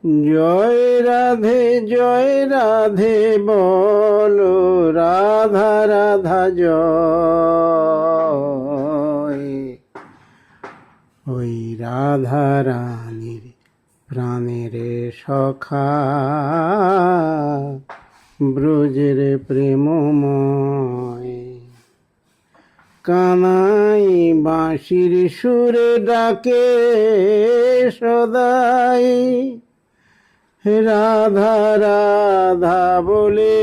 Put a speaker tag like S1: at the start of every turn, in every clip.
S1: জয় রাধে বলো, রাধা রাধা জয়। ওই রাধা রানীর প্রাণের সখা, ব্রজের প্রেমময়। কানাই বাঁশির সুরে ডাকে সদাই, রাধা রাধা বলে।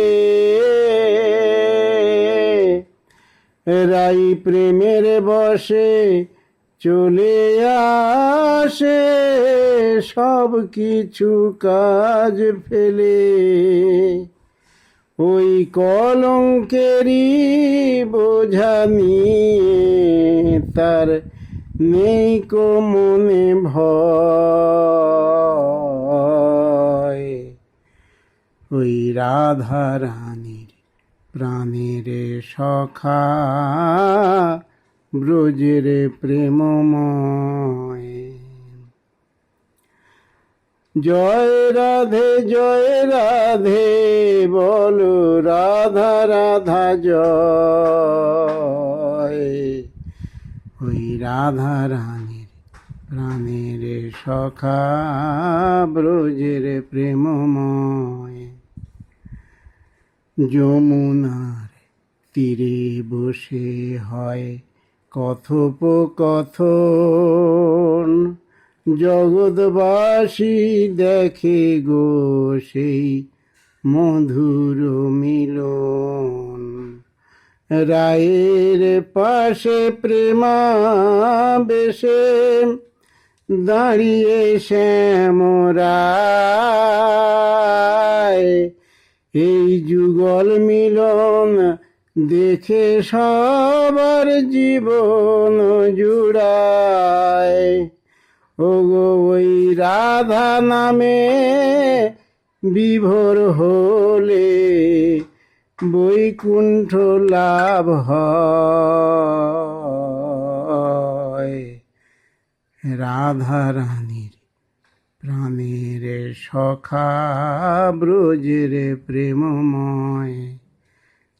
S1: রাই প্রেমের বশে চলে আসে, সব কিছু কাজ ফেলে। ওই কলঙ্কেরই বোঝা নিয়ে তার নেই কো মনে ভয়। ওই রাধা রানীর প্রাণের সখা, ব্রজের প্রেমময়। জয় রাধে বলো, রাধা রাধা জয়। ওই রাধা রানীর প্রাণের সখা, ব্রজের প্রেমময়। যমুনার তীরে বসে হয় কথোপকথন, জগৎবাসী দেখে গো সেই মধুর মিলন। রায়ের পাশে প্রেমাবেশে দাঁড়িয়ে শ্যামরায়, এই যুগল মিলন দেখে সবার জীবন জুড়ায়। ওগো ওই রাধা নামে বিভোর হলে বৈকুণ্ঠ লাভ হয়। রাধা রানীর প্রাণের সখা, ব্রজের প্রেমময়।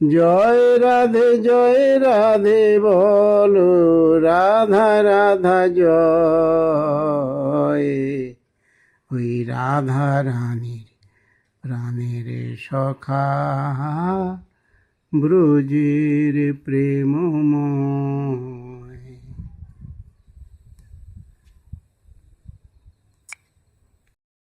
S1: জয় রাধে বলো, রাধা রাধা জয়। ওই রাধা রানীর প্রাণের সখা, ব্রজের প্রেমময়।